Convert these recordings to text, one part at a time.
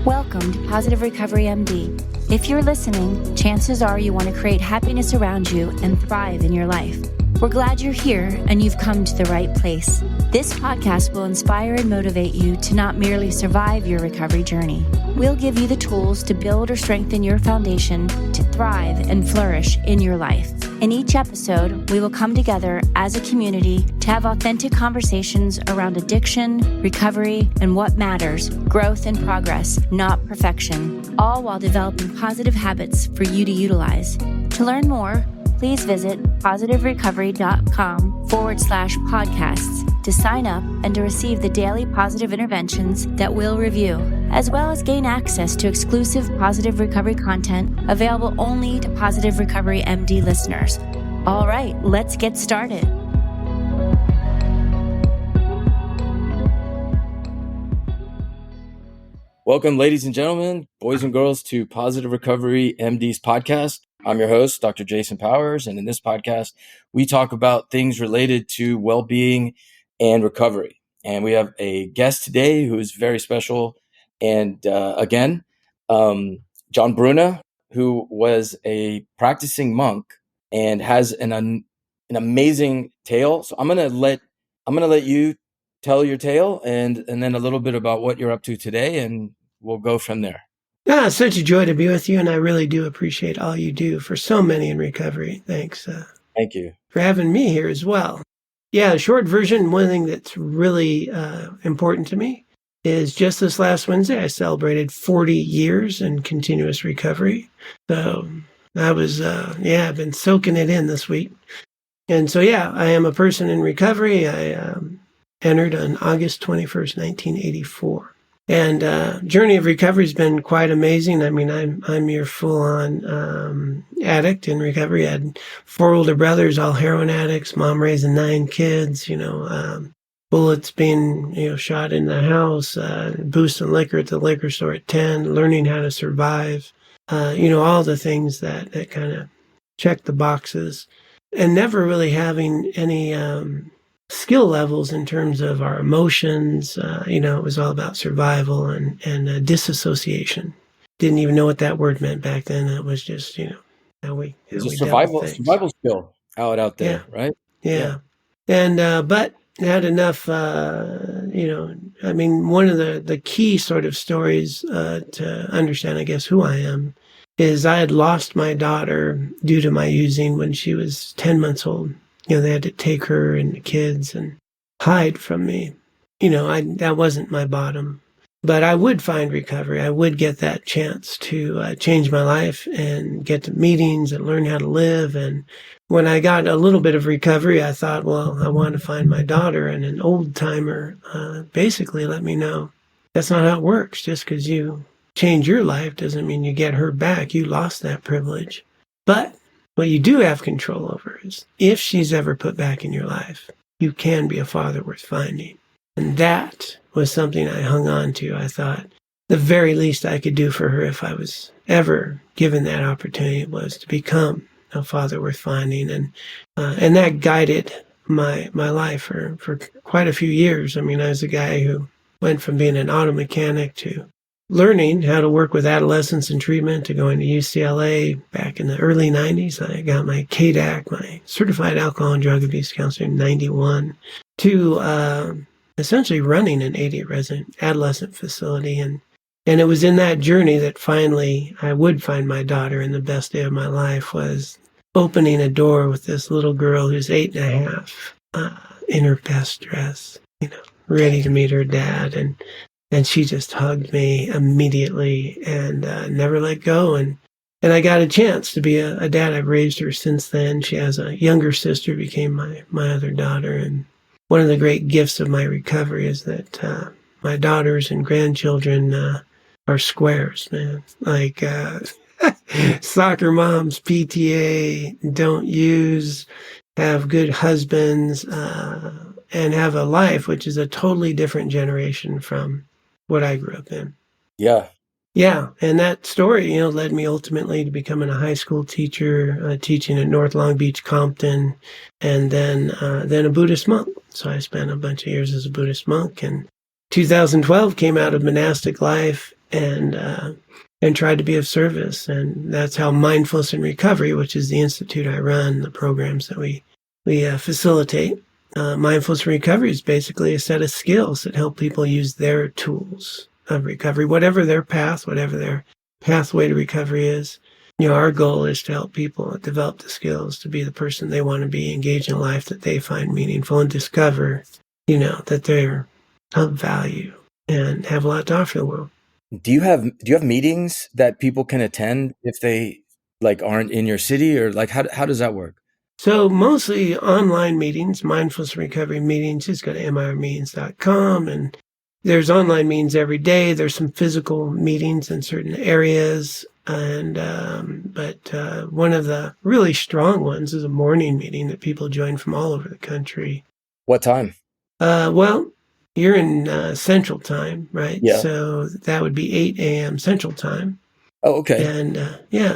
Welcome to Positive Recovery MD. If you're listening, chances are you want to create happiness around you and thrive in your life. We're glad you're here and you've come to the right place. This podcast will inspire and motivate you to not merely survive your recovery journey. We'll give you the tools to build or strengthen your foundation to thrive and flourish in your life. In each episode, we will come together as a community to have authentic conversations around addiction, recovery, and what matters, growth and progress, not perfection, all while developing positive habits for you to utilize. To learn more, please visit positiverecovery.com/podcasts to sign up and to receive the daily positive interventions that we'll review, as well as gain access to exclusive positive recovery content available only to Positive Recovery MD listeners. All right, let's get started. Welcome, ladies and gentlemen, boys and girls, to Positive Recovery MD's podcast. I'm your host, Dr. Jason Powers, and in this podcast, we talk about things related to well-being and recovery. And we have a guest today who is very special. And John Bruna, who was a practicing monk and has an amazing tale. So I'm gonna let you tell your tale and then a little bit about what you're up to today, and we'll go from there. It's such a joy to be with you, and I really do appreciate all you do for so many in recovery. Thanks. Thank you for having me here as well. Yeah, the short version, one thing that's really important to me is just this last Wednesday, I celebrated 40 years in continuous recovery. So I was, I've been soaking it in this week. And so, I am a person in recovery. I entered on August 21st, 1984. And journey of recovery has been quite amazing. I mean, I'm your full-on addict in recovery. I had 4 older brothers, all heroin addicts, mom raising 9 kids, bullets being, shot in the house, boosting liquor at the liquor store at 10, learning how to survive, all the things that kind of check the boxes, and never really having any skill levels in terms of our emotions. It was all about survival and disassociation. Didn't even know what that word meant back then. It was just, how we it's a survival skill out there, yeah. Right? Yeah. And, but had enough, one of the key sort of stories to understand, I guess, who I am is I had lost my daughter due to my using when she was 10 months old. They had to take her and the kids and hide from me. That wasn't my bottom. But I would find recovery. I would get that chance to change my life and get to meetings and learn how to live. And when I got a little bit of recovery, I thought, well, I want to find my daughter. And an old timer basically let me know that's not how it works. Just because you change your life doesn't mean you get her back. You lost that privilege. But what you do have control over is if she's ever put back in your life, you can be a father worth finding. And that was something I hung on to. I thought the very least I could do for her if I was ever given that opportunity was to become a father worth finding. And that guided my life for quite a few years. I mean, I was a guy who went from being an auto mechanic to learning how to work with adolescents in treatment to going to UCLA back in the early 90s. I got my CADAC, my Certified Alcohol and Drug Abuse Counselor in 91, to essentially running an 80-resident adolescent facility. And it was in that journey that finally I would find my daughter, and the best day of my life was opening a door with this little girl who's 8.5 in her best dress, ready to meet her dad. And she just hugged me immediately and never let go. And I got a chance to be a dad. I've raised her since then. She has a younger sister, became my other daughter. And one of the great gifts of my recovery is that my daughters and grandchildren are squares, man. Like soccer moms, PTA, don't use, have good husbands, and have a life which is a totally different generation from what I grew up in. Yeah. And that story, led me ultimately to becoming a high school teacher, teaching at North Long Beach, Compton, and then a Buddhist monk. So I spent a bunch of years as a Buddhist monk, and 2012 came out of monastic life and tried to be of service. And that's how Mindfulness in Recovery, which is the institute I run, the programs that we facilitate. Mindfulness in Recovery is basically a set of skills that help people use their tools of recovery, whatever their path, whatever their pathway to recovery is. Our goal is to help people develop the skills to be the person they want to be, engage in a life that they find meaningful, and discover, that they're of value and have a lot to offer the world. Do you have meetings that people can attend if they aren't in your city, or how does that work? So mostly online meetings, mindfulness recovery meetings. Just go to mirmeetings.com, and there's online meetings every day. There's some physical meetings in certain areas, but one of the really strong ones is a morning meeting that people join from all over the country. What time? Well, you're in Central Time, right? Yeah. So that would be 8 a.m. Central Time. Oh, okay. And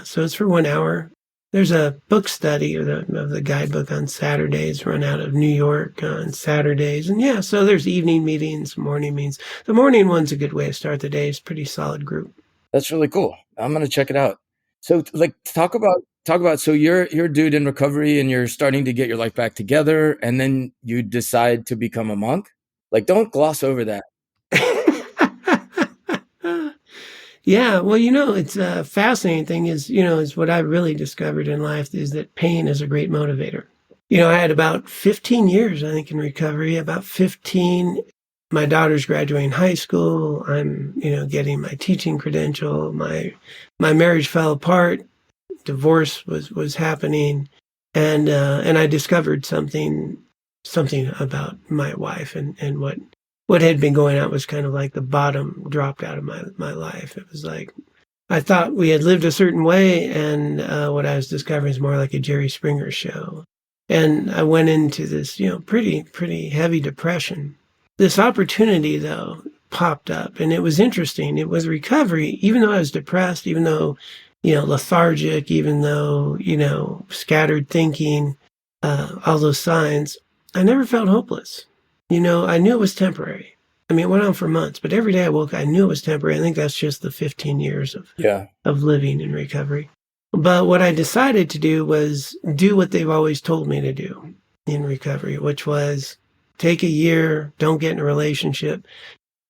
so it's for 1 hour. There's a book study of the guidebook on Saturdays, run out of New York on Saturdays. And so there's evening meetings, morning meetings. The morning one's a good way to start the day. It's a pretty solid group. That's really cool. I'm going to check it out. So talk about, so you're a dude in recovery and you're starting to get your life back together, and then you decide to become a monk. Don't gloss over that. Yeah, well, it's a fascinating thing is what I've really discovered in life is that pain is a great motivator. I had about 15 years, I think, in recovery. About 15, my daughter's graduating high school. I'm, getting my teaching credential. My marriage fell apart. Divorce was happening, and I discovered something about my wife, and what had been going on was kind of like the bottom dropped out of my life. It was like I thought we had lived a certain way, and what I was discovering is more like a Jerry Springer show. And I went into this, pretty heavy depression. This opportunity, though, popped up, and it was interesting. It was recovery, even though I was depressed, even though, lethargic, even though, scattered thinking, all those signs. I never felt hopeless. I knew it was temporary. I mean, it went on for months, but every day I woke, I knew it was temporary. I think that's just the 15 years of living in recovery. But what I decided to do was do what they've always told me to do in recovery, which was take a year, don't get in a relationship,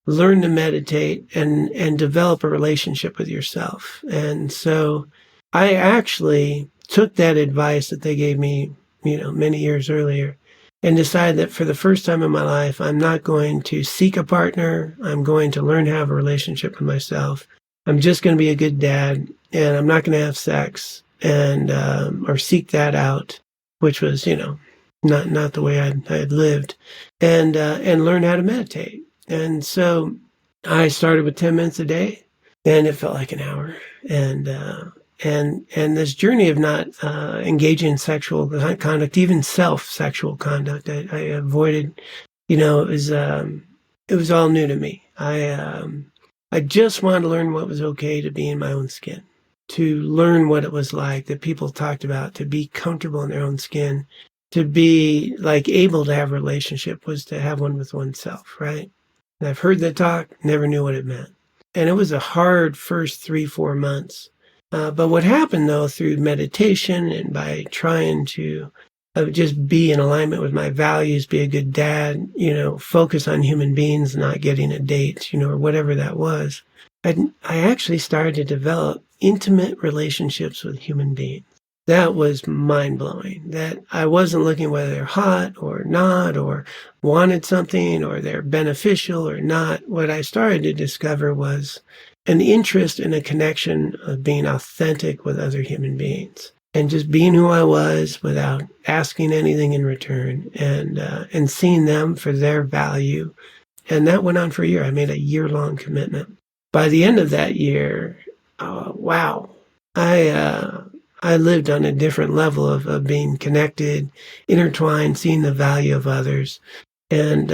learn to meditate and develop a relationship with yourself. And so I actually took that advice that they gave me, many years earlier, and decided that for the first time in my life, I'm not going to seek a partner. I'm going to learn how to have a relationship with myself. I'm just going to be a good dad, and I'm not going to have sex and or seek that out, which was, not the way I had lived, and learn how to meditate. And so I started with 10 minutes a day, and it felt like an hour. And this journey of not engaging in sexual conduct, even self-sexual conduct, I avoided. It was all new to me. I just wanted to learn what was okay to be in my own skin, to learn what it was like that people talked about, to be comfortable in their own skin, to be able to have a relationship was to have one with oneself, right? And I've heard that talk, never knew what it meant. And it was a hard first 3-4 months. But what happened, though, through meditation and by trying to just be in alignment with my values, be a good dad, focus on human beings, not getting a date, or whatever that was, I actually started to develop intimate relationships with human beings. That was mind-blowing, that I wasn't looking whether they're hot or not, or wanted something, or they're beneficial or not. What I started to discover was an interest in a connection of being authentic with other human beings and just being who I was without asking anything in return, and seeing them for their value. And that went on for a year. I made a year-long commitment. By the end of that year, wow, I lived on a different level of being connected, intertwined, seeing the value of others. And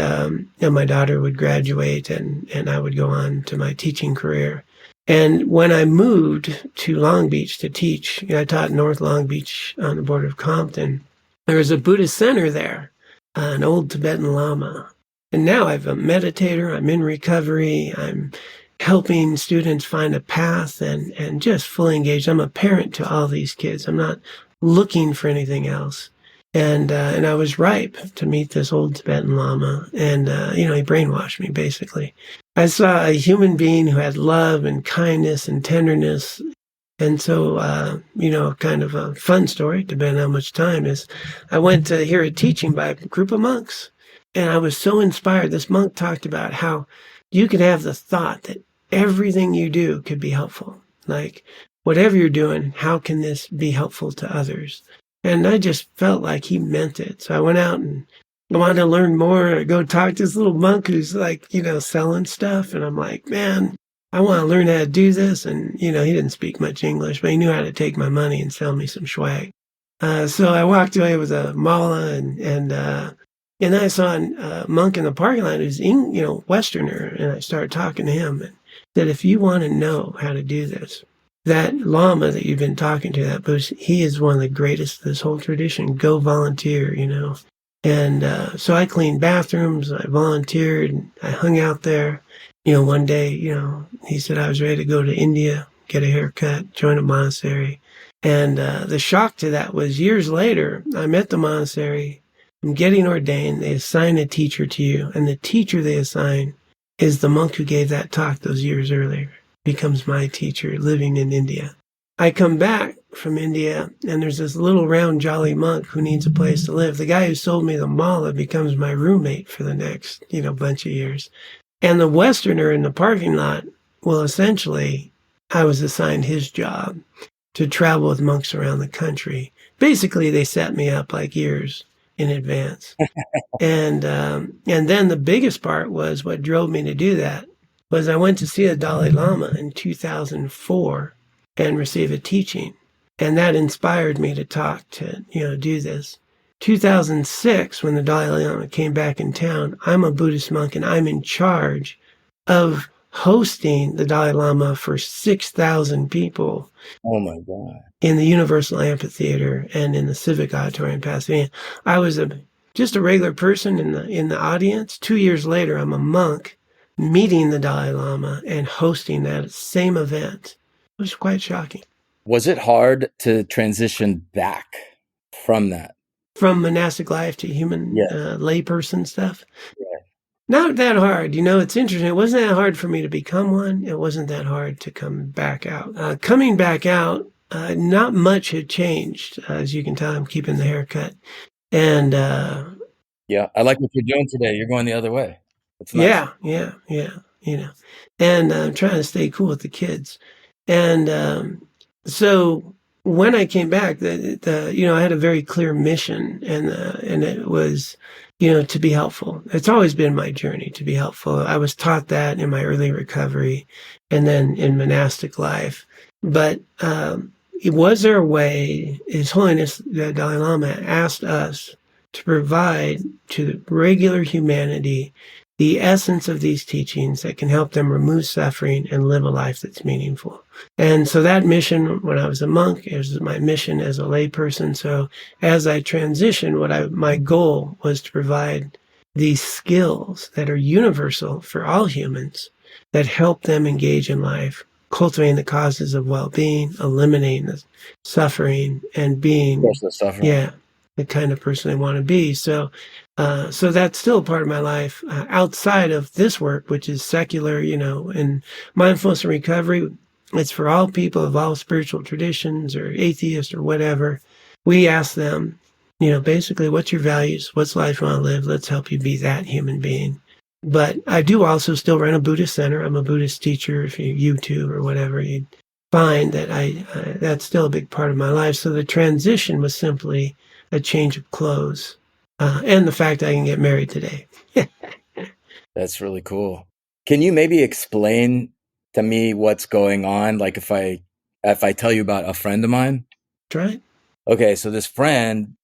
my daughter would graduate, and I would go on to my teaching career. And when I moved to Long Beach to teach, I taught North Long Beach on the border of Compton. There was a Buddhist center there, an old Tibetan Lama. And now I'm a meditator. I'm in recovery. I'm helping students find a path and just fully engaged. I'm a parent to all these kids. I'm not looking for anything else. And I was ripe to meet this old Tibetan Lama. And, he brainwashed me, basically. I saw a human being who had love and kindness and tenderness. And so, kind of a fun story, depending on how much time is, I went to hear a teaching by a group of monks. And I was so inspired. This monk talked about how you could have the thought that everything you do could be helpful. Like, whatever you're doing, how can this be helpful to others? And I just felt like he meant it. So I went out and I wanted to learn more. I go talk to this little monk who's like, selling stuff. And I'm like, man, I want to learn how to do this. And, he didn't speak much English, but he knew how to take my money and sell me some swag. So I walked away with a mala and I saw a monk in the parking lot who's, Westerner. And I started talking to him and said, if you want to know how to do this, that Lama that you've been talking to, that Buddhist, he is one of the greatest of this whole tradition. Go volunteer, And so I cleaned bathrooms, I volunteered, I hung out there. One day, he said I was ready to go to India, get a haircut, join a monastery. And the shock to that was years later, I'm at the monastery, I'm getting ordained, they assign a teacher to you, and the teacher they assign is the monk who gave that talk those years earlier. Becomes my teacher living in India. I come back from India and there's this little round jolly monk who needs a place to live. The guy who sold me the mala becomes my roommate for the next, bunch of years. And the Westerner in the parking lot, well, essentially, I was assigned his job to travel with monks around the country. Basically, they set me up like years in advance. And then the biggest part was what drove me to do that was I went to see the Dalai Lama in 2004 and receive a teaching. And that inspired me to do this. 2006, when the Dalai Lama came back in town, I'm a Buddhist monk and I'm in charge of hosting the Dalai Lama for 6,000 people. Oh my God. In the Universal Amphitheater and in the Civic Auditorium in Pasadena. I was just a regular person in the audience. 2 years later, I'm a monk meeting the Dalai Lama and hosting that same event. It was quite shocking. Was it hard to transition back from that? From monastic life to human layperson stuff? Yeah. Not that hard. It's interesting. It wasn't that hard for me to become one. It wasn't that hard to come back out. Coming back out, not much had changed. As you can tell, I'm keeping the haircut. And yeah, I like what you're doing today. You're going the other way. That's nice. Yeah. And I'm trying to stay cool with the kids. And so when I came back, I had a very clear mission, and it was, to be helpful. It's always been my journey to be helpful. I was taught that in my early recovery, and then in monastic life. But was there a way? His Holiness the Dalai Lama asked us to provide to the regular humanity the essence of these teachings that can help them remove suffering and live a life that's meaningful. And so that mission, when I was a monk, it was my mission as a layperson. So as I transitioned, my goal was to provide these skills that are universal for all humans that help them engage in life, cultivating the causes of well-being, eliminating the suffering, and being the kind of person I want to be. So that's still part of my life outside of this work, which is secular, in mindfulness and recovery. It's for all people of all spiritual traditions or atheists or whatever. We ask them, basically, what's your values? What's life you want to live? Let's help you be that human being. But I do also still run a Buddhist center. I'm a Buddhist teacher. If you YouTube or whatever, you'd find that that's still a big part of my life. So the transition was simply a change of clothes, and the fact I can get married today. That's really cool. Can you maybe explain to me what's going on? Like if I tell you about a friend of mine? That's right. Okay, so this friend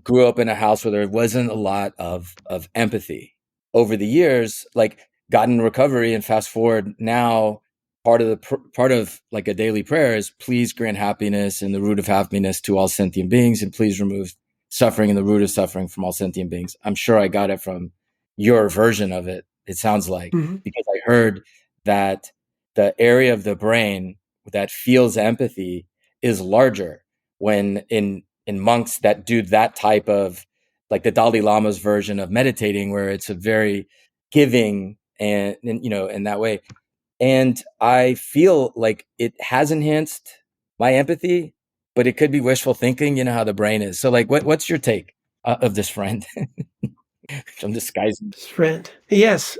grew up in a house where there wasn't a lot of empathy. Over the years, like got in recovery, and fast forward now, part of like a daily prayer is please grant happiness and the root of happiness to all sentient beings, and please remove suffering and the root of suffering from all sentient beings. I'm sure I got it from your version of it. It sounds like, because I heard that the area of the brain that feels empathy is larger when in monks that do that type of, like the Dalai Lama's version of meditating, where it's a very giving and in that way. And I feel like it has enhanced my empathy, but it could be wishful thinking. You know how the brain is. So like, what's your take of this friend? I'm disguising. This friend. Yes.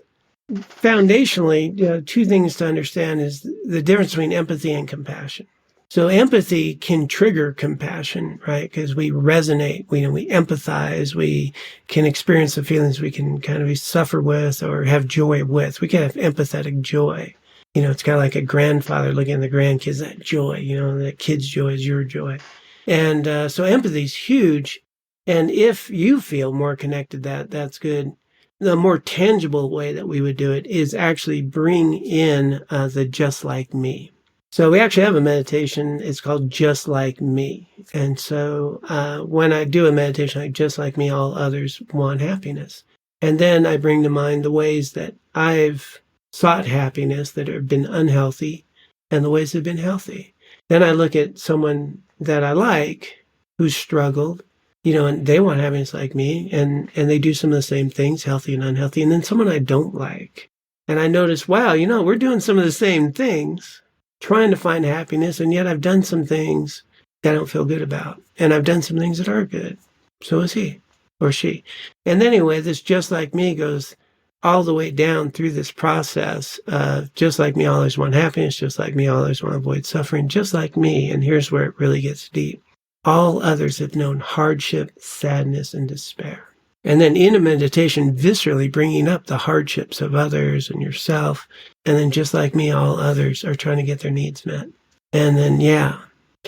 Foundationally, two things to understand is the difference between empathy and compassion. So empathy can trigger compassion, right? Because we resonate, we empathize, we can experience the feelings we can kind of suffer with or have joy with. We can have empathetic joy. It's kind of like a grandfather looking at the grandkids, that joy, that kid's joy is your joy. And so empathy is huge. And if you feel more connected, that's good. The more tangible way that we would do it is actually bring in the just like me. So we actually have a meditation. It's called Just Like Me. And so when I do a meditation like Just Like Me, all others want happiness. And then I bring to mind the ways that I've sought happiness that have been unhealthy and the ways that have been healthy. Then I look at someone that I like who's struggled, and they want happiness like me, and they do some of the same things, healthy and unhealthy. And then someone I don't like. And I notice, wow, we're doing some of the same things, trying to find happiness, and yet I've done some things that I don't feel good about. And I've done some things that are good. So is he or she. And anyway, this Just Like Me goes all the way down through this process of just like me, all others want happiness, just like me, all others want to avoid suffering, just like me. And here's where it really gets deep. All others have known hardship, sadness, and despair. And then in a meditation, viscerally bringing up the hardships of others and yourself. And then just like me, all others are trying to get their needs met. And then,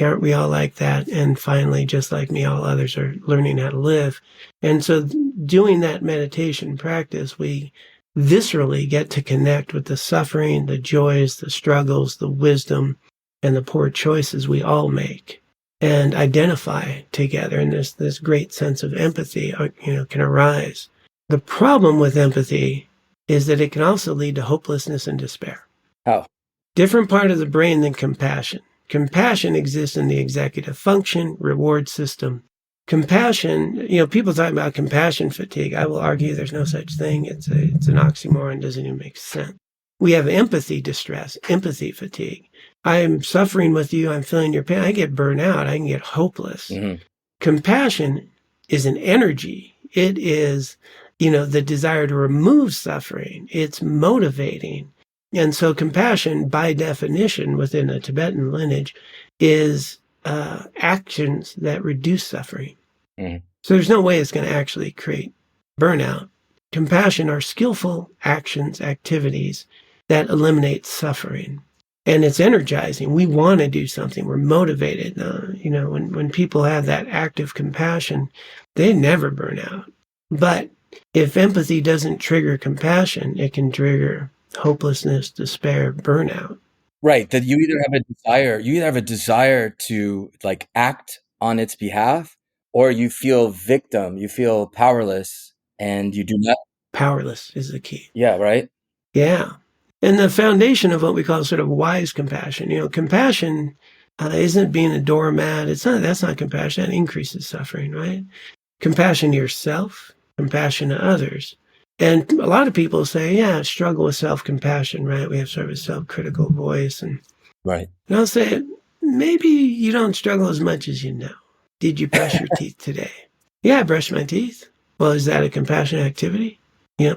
aren't we all like that? And finally, just like me, all others are learning how to live. And so doing that meditation practice, we viscerally get to connect with the suffering, the joys, the struggles, the wisdom, and the poor choices we all make, and identify together. And this great sense of empathy, can arise. The problem with empathy is that it can also lead to hopelessness and despair. How? Different part of the brain than compassion. Compassion exists in the executive function, reward system. Compassion, people talk about compassion fatigue. I will argue there's no such thing. It's an oxymoron, doesn't even make sense. We have empathy distress, empathy fatigue. I am suffering with you. I'm feeling your pain. I get burnt out. I can get hopeless. Mm-hmm. Compassion is an energy. It is, the desire to remove suffering. It's motivating. And so compassion, by definition, within a Tibetan lineage, is actions that reduce suffering. Mm-hmm. So there's no way it's going to actually create burnout. Compassion are skillful actions, activities that eliminate suffering. And it's energizing. We want to do something. We're motivated. When people have that active compassion, they never burn out. But if empathy doesn't trigger compassion, it can trigger hopelessness, despair, burnout. Right. That you either have a desire to like act on its behalf, or you feel victim, you feel powerless, and you do not. Powerless is the key. Yeah, right? Yeah. And the foundation of what we call sort of wise compassion, compassion isn't being a doormat. That's not compassion. That increases suffering, right? Compassion to yourself, compassion to others. And a lot of people say, struggle with self-compassion, right? We have sort of a self-critical voice. Right. And I'll say, maybe you don't struggle as much as you know. Did you brush your teeth today? Yeah, I brushed my teeth. Well, is that a compassionate activity?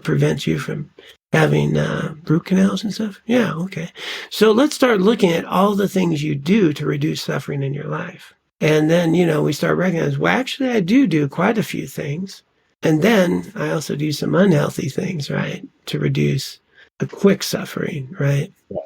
Prevents you from having root canals and stuff? Yeah, okay. So let's start looking at all the things you do to reduce suffering in your life. And then, we start recognizing, well, actually, I do quite a few things. And then I also do some unhealthy things, right, to reduce a quick suffering, right? Yeah.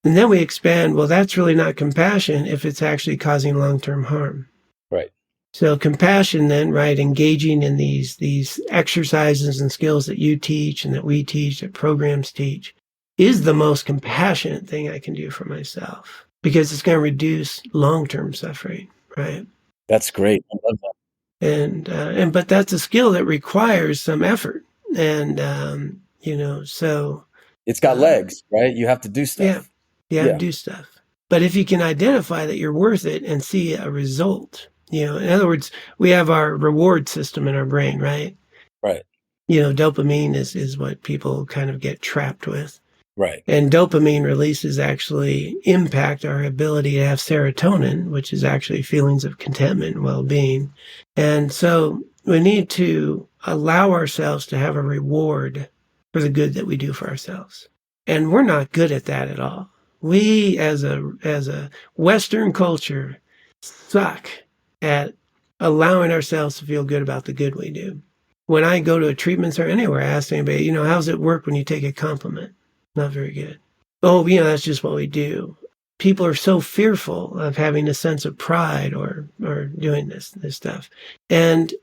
And then we expand, well, that's really not compassion if it's actually causing long-term harm. Right. So compassion then, right, engaging in these exercises and skills that you teach and that we teach, that programs teach, is the most compassionate thing I can do for myself because it's going to reduce long-term suffering, right? That's great. I love that. But that's a skill that requires some effort. And, so. It's got legs, right? You have to do stuff. Yeah. You have to do stuff. But if you can identify that you're worth it and see a result, in other words, we have our reward system in our brain, right? Right. Dopamine is what people kind of get trapped with. Right. And dopamine releases actually impact our ability to have serotonin, which is actually feelings of contentment and well-being. And so we need to allow ourselves to have a reward for the good that we do for ourselves. And we're not good at that at all. We, as a Western culture, suck at allowing ourselves to feel good about the good we do. When I go to a treatment center anywhere, I ask anybody, how's it work when you take a compliment? Not very good. Oh, that's just what we do. People are so fearful of having a sense of pride or doing this stuff. And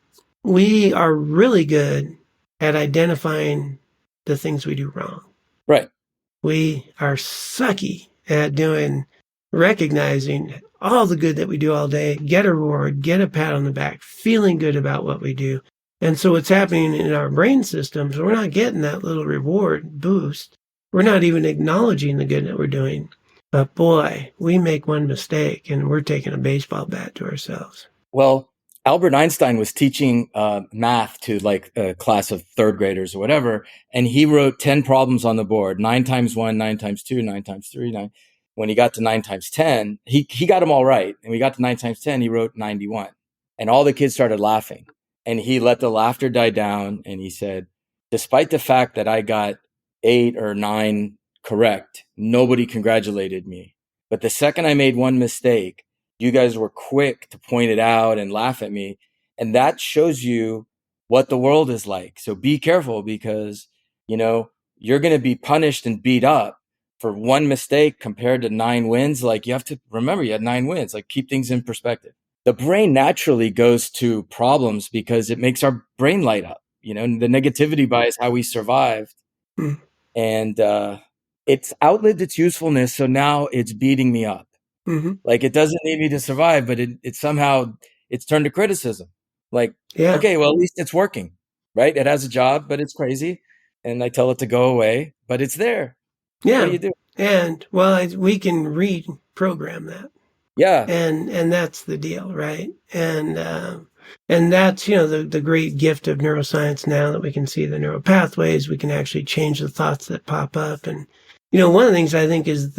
we are really good at identifying the things we do wrong. Right. We are sucky at recognizing all the good that we do all day, get a reward, get a pat on the back, feeling good about what we do. And so what's happening in our brain systems, we're not getting that little reward boost. We're not even acknowledging the good that we're doing. But boy, we make one mistake and we're taking a baseball bat to ourselves. Well, Albert Einstein was teaching math to like a class of third graders or whatever, and he wrote 10 problems on the board, 9 times 1, 9 times 2, 9 times 3, 9. When he got to 9 times 10, he got them all right. And we got to 9 times 10, he wrote 91. And all the kids started laughing. And he let the laughter die down. And he said, despite the fact that I got 8 or 9 correct, nobody congratulated me. But the second I made one mistake, you guys were quick to point it out and laugh at me. And that shows you what the world is like. So be careful because, you're going to be punished and beat up for one mistake compared to 9 wins. Like you have to remember you had 9 wins, like keep things in perspective. The brain naturally goes to problems because it makes our brain light up, and the negativity bias, how we survived. And it's outlived its usefulness. So now it's beating me up. Mm-hmm. Like it doesn't need me to survive, but it somehow it's turned to criticism. Like, okay, well, at least it's working, right? It has a job, but it's crazy. And I tell it to go away, but it's there. Yeah. What do you do? And we can reprogram that. Yeah. And that's the deal, right? And that's, the great gift of neuroscience now that we can see the neural pathways, we can actually change the thoughts that pop up. And, one of the things I think is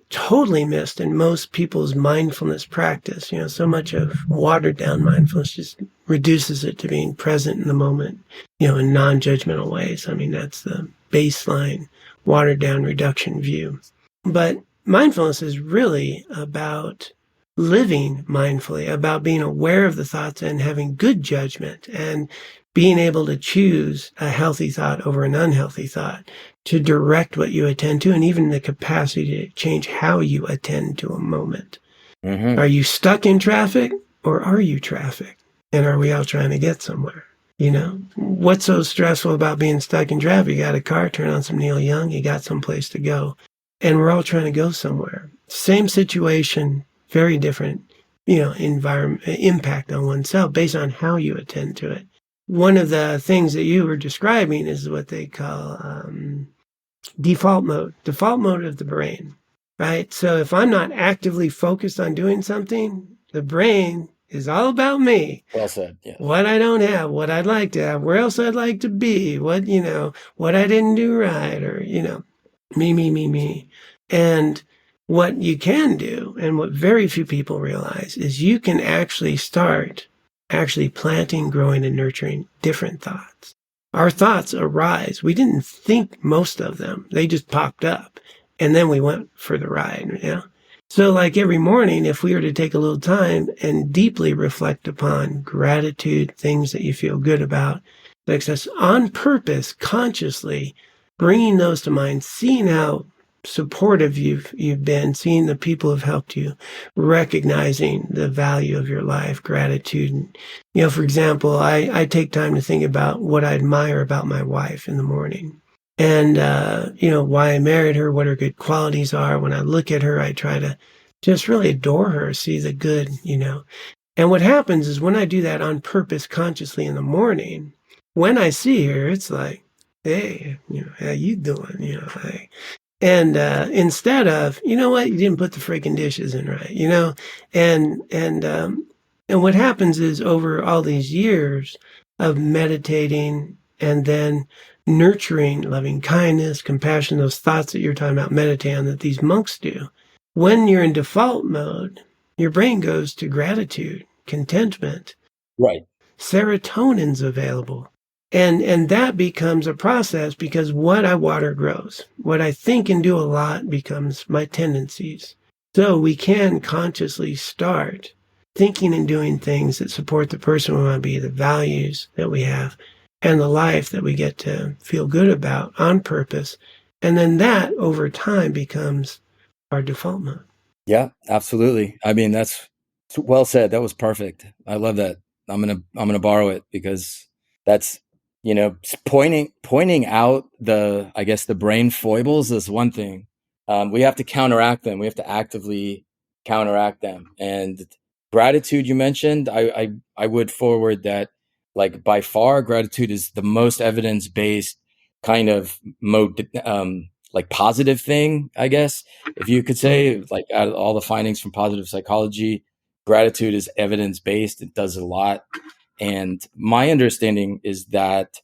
totally missed in most people's mindfulness practice, so much of watered down mindfulness just reduces it to being present in the moment, in non-judgmental ways. I mean, that's the baseline watered down reduction view. But mindfulness is really about living mindfully, about being aware of the thoughts and having good judgment and being able to choose a healthy thought over an unhealthy thought, to direct what you attend to, and even the capacity to change how you attend to a moment. Mm-hmm. Are you stuck in traffic or are you traffic? And are we all trying to get somewhere? What's so stressful about being stuck in traffic? You got a car, turn on some Neil Young, you got someplace to go. And we're all trying to go somewhere. Same situation, very different, environment, impact on oneself based on how you attend to it. One of the things that you were describing is what they call default mode of the brain, right? So if I'm not actively focused on doing something, the brain is all about me. Well said. Yeah. What I don't have, what I'd like to have, where else I'd like to be, what I didn't do right, or, me. And what you can do, and what very few people realize, is you can actually start planting, growing, and nurturing different thoughts. Our thoughts arise. We didn't think most of them. They just popped up. And then we went for the ride, So like every morning, if we were to take a little time and deeply reflect upon gratitude, things that you feel good about, success on purpose, consciously bringing those to mind, seeing how supportive you've been, seeing the people who've helped you, recognizing the value of your life, gratitude. And, for example, I take time to think about what I admire about my wife in the morning. And, why I married her, what her good qualities are. When I look at her, I try to just really adore her, see the good, And what happens is when I do that on purpose, consciously in the morning, when I see her, it's like, hey, how you doing? And instead of, you know what, you didn't put the freaking dishes in right, and what happens is over all these years of meditating and then nurturing loving kindness, compassion, those thoughts that you're talking about meditating that these monks do. When you're in default mode, your brain goes to gratitude, contentment. Right. Serotonin's available. And that becomes a process because what I water grows. What I think and do a lot becomes my tendencies. So we can consciously start thinking and doing things that support the person we want to be, the values that we have, and the life that we get to feel good about on purpose. And then that over time becomes our default mode. Yeah, absolutely. I mean, that's well said. That was perfect. I love that. I'm gonna borrow it because that's, pointing out I guess the brain foibles is one thing. We have to counteract them. We have to actively counteract them. And gratitude, you mentioned, I would forward that, like, by far, gratitude is the most evidence-based kind of mode, like positive thing, I guess, if you could say. Like, out of all the findings from positive psychology, gratitude is evidence-based. It does a lot. And my understanding is that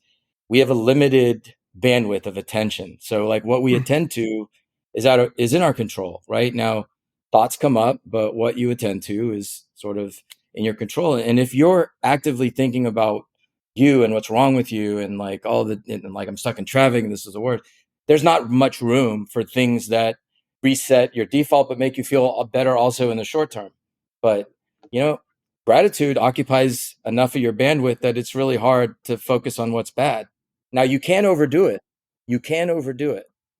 we have a limited bandwidth of attention. So, like, what we attend to is in our control. Right now, thoughts come up, but what you attend to is sort of in your control. And if you're actively thinking about you and what's wrong with you, and like I'm stuck in traffic, and this is a word, there's not much room for things that reset your default but make you feel better also in the short term. But gratitude occupies enough of your bandwidth that it's really hard to focus on what's bad. Now, you can overdo it.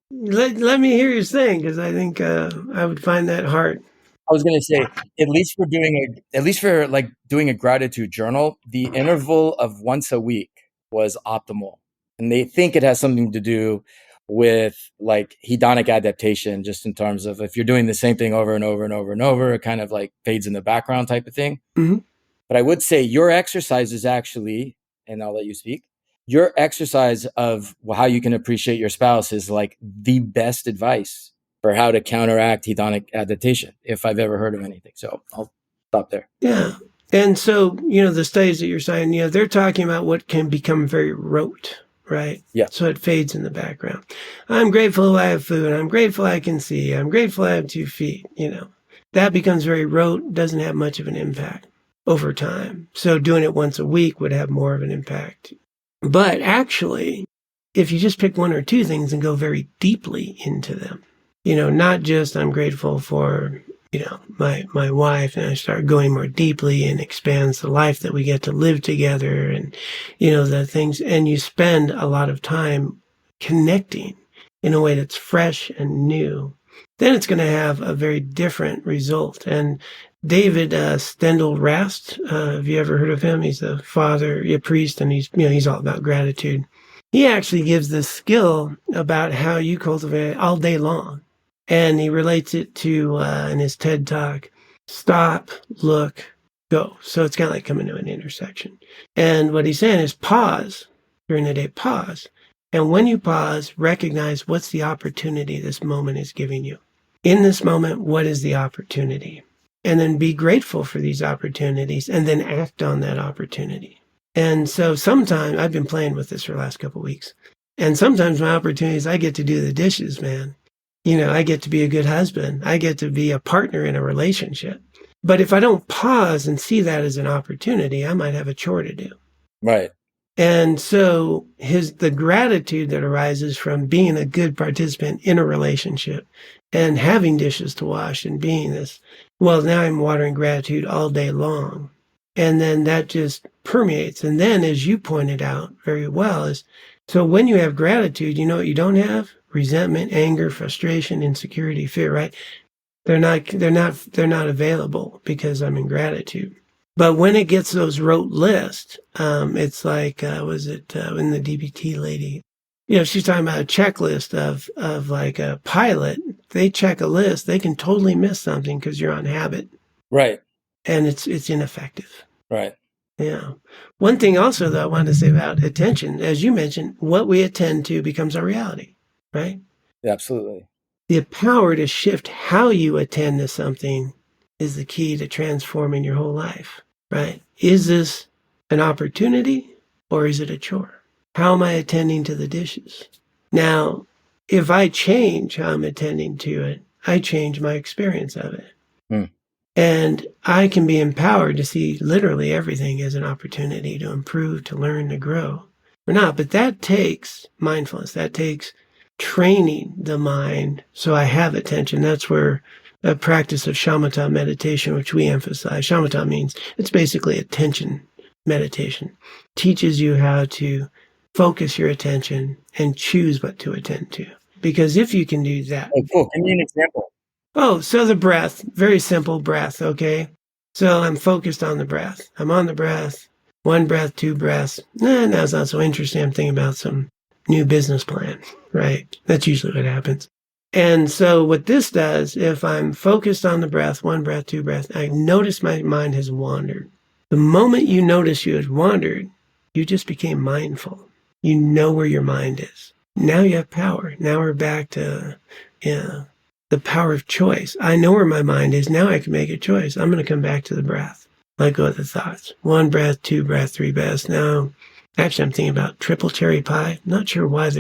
Let me hear you saying, because I think I would find that hard. I was going to say, at least for doing a gratitude journal, the interval of once a week was optimal. And they think it has something to do with like hedonic adaptation, just in terms of if you're doing the same thing over and over and over and over, it kind of like fades in the background type of thing. Mm-hmm. But I would say your exercise is actually, and I'll let you speak, your exercise of how you can appreciate your spouse is like the best advice for how to counteract hedonic adaptation, if I've ever heard of anything. So I'll stop there. Yeah. And so, the studies that you're citing, they're talking about what can become very rote, right? Yeah. So it fades in the background. I'm grateful I have food. I'm grateful I can see. I'm grateful I have 2 feet. That becomes very rote, doesn't have much of an impact over time. So doing it once a week would have more of an impact. But actually, if you just pick 1 or 2 things and go very deeply into them, not just I'm grateful for, my wife, and I start going more deeply and expands the life that we get to live together, and, the things, and you spend a lot of time connecting in a way that's fresh and new, then it's going to have a very different result. And David Steindl-Rast, have you ever heard of him? He's a priest, and he's all about gratitude. He actually gives this skill about how you cultivate it all day long. And he relates it to, in his TED Talk, stop, look, go. So it's kind of like coming to an intersection. And what he's saying is pause during the day, pause. And when you pause, recognize what's the opportunity this moment is giving you. In this moment, what is the opportunity? And then be grateful for these opportunities and then act on that opportunity. And so sometimes I've been playing with this for the last couple of weeks. And sometimes my opportunities, I get to do the dishes, man. I get to be a good husband. I get to be a partner in a relationship. But if I don't pause and see that as an opportunity, I might have a chore to do. Right. And so the gratitude that arises from being a good participant in a relationship and having dishes to wash and being this, well, now I'm watering gratitude all day long. And then that just permeates. And then, as you pointed out very well, so when you have gratitude, you know what you don't have? Resentment, anger, frustration, insecurity, fear, right? They're not available because I'm in gratitude. But when it gets those rote lists, it's like, was it in the DBT lady? She's talking about a checklist of like a pilot. They check a list, they can totally miss something because you're on habit. Right. And it's ineffective. Right. Yeah. One thing also that I wanted to say about attention, as you mentioned, what we attend to becomes our reality, right? Yeah, absolutely. The power to shift how you attend to something is the key to transforming your whole life, right? Is this an opportunity or is it a chore? How am I attending to the dishes? Now, if I change how I'm attending to it, I change my experience of it. And I can be empowered to see literally everything as an opportunity to improve, to learn, to grow. Or not, but that takes mindfulness. That takes training the mind so I have attention. That's where a practice of shamatha meditation, which we emphasize. Shamatha means it's basically attention meditation. Teaches you how to focus your attention and choose what to attend to. Because if you can do that. Oh, cool. Give me an example. Oh, so the breath, very simple breath, okay? So I'm focused on the breath. I'm on the breath, 1 breath, 2 breaths. That's not so interesting. I'm thinking about some new business plan, right? That's usually what happens. And so what this does, if I'm focused on the breath, 1 breath, 2 breaths, I notice my mind has wandered. The moment you notice you had wandered, you just became mindful. You know where your mind is. Now you have power. Now we're back to, the power of choice. I know where my mind is. Now I can make a choice. I'm going to come back to the breath. Let go of the thoughts. 1 breath, 2 breaths, 3 breaths. Now, actually, I'm thinking about triple cherry pie. Not sure why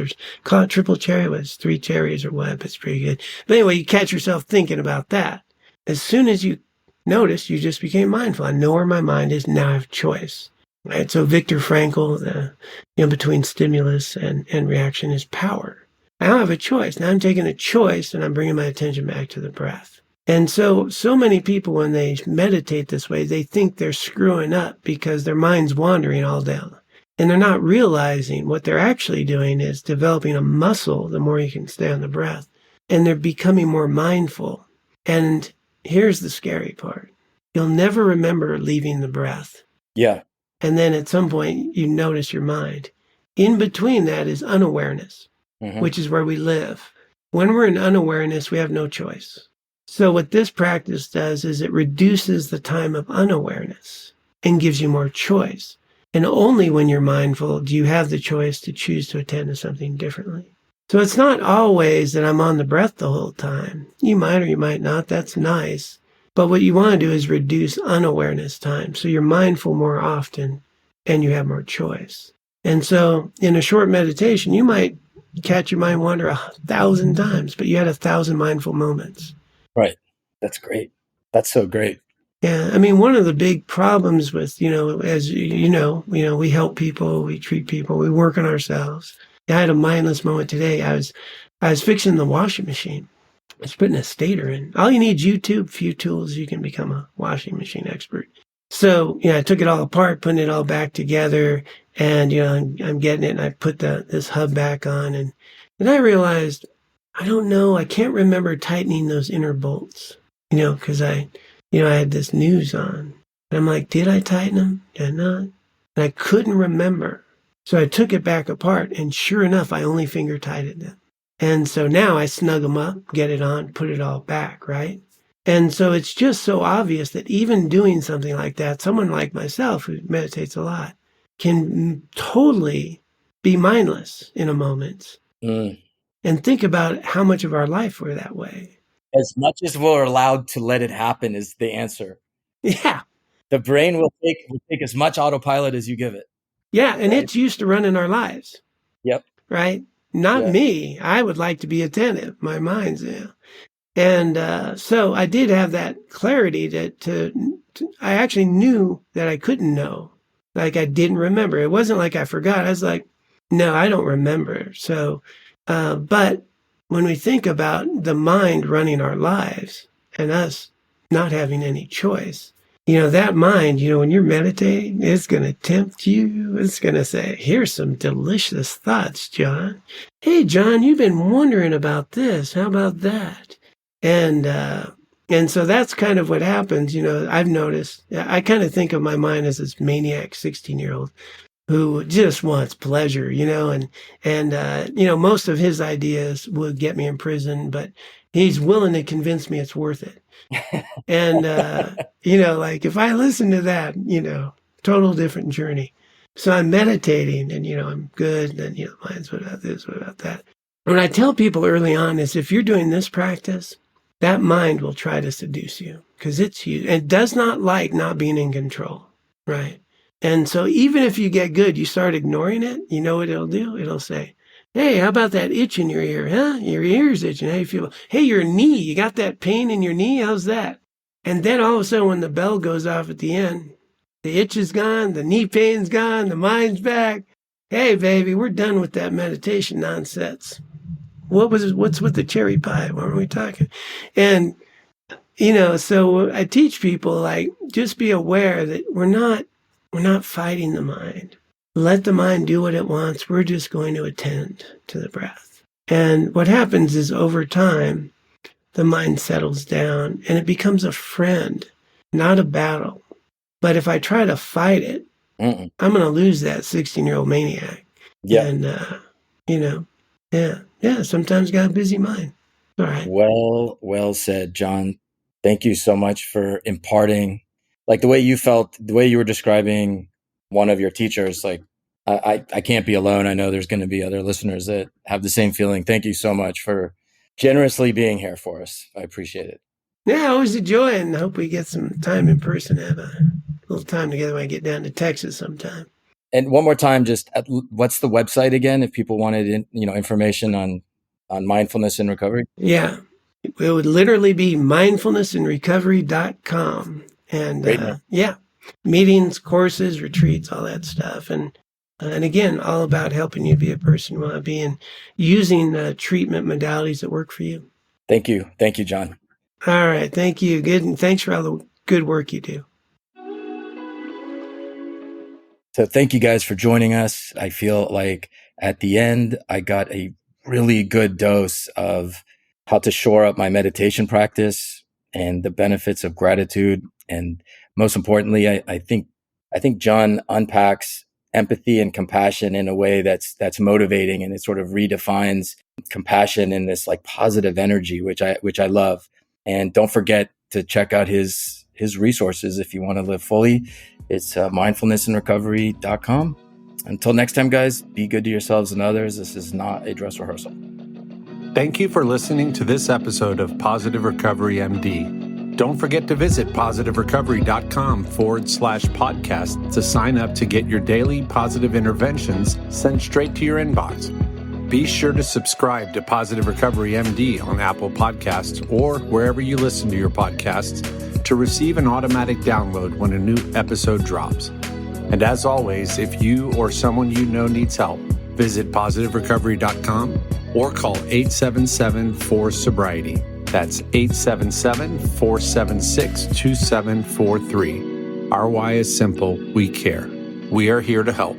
call it triple cherry. Was 3 cherries or what, but it's pretty good. But anyway, you catch yourself thinking about that. As soon as you notice, you just became mindful. I know where my mind is. Now I have choice. Right? So Viktor Frankl, between stimulus and reaction is power. I don't have a choice. Now I'm taking a choice and I'm bringing my attention back to the breath. And so many people, when they meditate this way, they think they're screwing up because their mind's wandering all day. And they're not realizing what they're actually doing is developing a muscle the more you can stay on the breath. And they're becoming more mindful. And here's the scary part. You'll never remember leaving the breath. Yeah. And then at some point, you notice your mind. In between that is unawareness. Which is where we live. When we're in unawareness, we have no choice. So what this practice does is it reduces the time of unawareness and gives you more choice. And only when you're mindful do you have the choice to choose to attend to something differently. So it's not always that I'm on the breath the whole time. You might or you might not. That's nice. But what you want to do is reduce unawareness time. So you're mindful more often and you have more choice. And so in a short meditation, you might catch your mind wander 1,000 times, but you had 1,000 mindful moments. Right. That's great. That's so great. Yeah. I mean, one of the big problems with, as we help people, we treat people, we work on ourselves. I had a mindless moment today. I was fixing the washing machine. I was putting a stator in. All you need is YouTube, few tools, you can become a washing machine expert. So, I took it all apart, putting it all back together, and, I'm getting it, and I put this hub back on, and I realized, I don't know, I can't remember tightening those inner bolts, because I had this news on. And I'm like, did I tighten them? Did I not? And I couldn't remember. So I took it back apart, and sure enough, I only finger tightened them. And so now I snug them up, get it on, put it all back, right? And so it's just so obvious that even doing something like that, someone like myself who meditates a lot, can totally be mindless in a moment. And think about how much of our life we're that way. As much as we're allowed to let it happen is the answer. Yeah. The brain will take as much autopilot as you give it. Yeah, and right? It's used to running our lives. Yep. Right? Not me. I would like to be attentive. My mind's And so I did have that clarity to I actually knew that I couldn't know. Like I didn't remember. It wasn't like I forgot. I was like, no, I don't remember. So, but when we think about the mind running our lives and us not having any choice, that mind, when you're meditating, it's going to tempt you. It's going to say, here's some delicious thoughts, John. Hey, John, you've been wondering about this. How about that? And so that's kind of what happens. I've noticed, I kind of think of my mind as this maniac 16-year-old who just wants pleasure, and most of his ideas would get me in prison, but he's willing to convince me it's worth it. And, like if I listen to that, total different journey. So I'm meditating and, I'm good. And, mind's what about this, what about that? What I tell people early on is if you're doing this practice, that mind will try to seduce you because it's you. It does not like not being in control, right? And so even if you get good, you start ignoring it, you know what it'll do? It'll say, hey, how about that itch in your ear, huh? Your ear's itching. How you feel? Hey, your knee, you got that pain in your knee? How's that? And then all of a sudden when the bell goes off at the end, the itch is gone, the knee pain's gone, the mind's back. Hey, baby, we're done with that meditation nonsense. What's with the cherry pie? What were we talking? And, so I teach people, like, just be aware that we're not fighting the mind. Let the mind do what it wants. We're just going to attend to the breath. And what happens is over time, the mind settles down and it becomes a friend, not a battle. But if I try to fight it, I'm going to lose that 16-year-old maniac. Yeah. And, yeah, sometimes got a busy mind. All right. Well said, John. Thank you so much for imparting, like the way you felt, the way you were describing one of your teachers. Like, I can't be alone. I know there's going to be other listeners that have the same feeling. Thank you so much for generously being here for us. I appreciate it. Yeah, always a joy, and I hope we get some time in person, have a little time together when I get down to Texas sometime. And one more time, just what's the website again? If people wanted, information on mindfulness and recovery. Yeah, it would literally be mindfulnessandrecovery.com. And meetings, courses, retreats, all that stuff. And again, all about helping you be a person you want to be and using treatment modalities that work for you. Thank you. Thank you, John. All right. Thank you. Good. And thanks for all the good work you do. So thank you guys for joining us. I feel like at the end, I got a really good dose of how to shore up my meditation practice and the benefits of gratitude. And most importantly, I think John unpacks empathy and compassion in a way that's motivating, and it sort of redefines compassion in this like positive energy, which I love. And don't forget to check out his resources if you want to live fully. It's mindfulnessandrecovery.com. Until next time, guys, be good to yourselves and others. This is not a dress rehearsal. Thank you for listening to this episode of Positive Recovery MD. Don't forget to visit positiverecovery.com/podcast to sign up to get your daily positive interventions sent straight to your inbox. Be sure to subscribe to Positive Recovery MD on Apple Podcasts or wherever you listen to your podcasts to receive an automatic download when a new episode drops. And as always, if you or someone you know needs help, visit positiverecovery.com or call 877-4-SOBRIETY. That's 877-476-2743. Our why is simple. We care. We are here to help.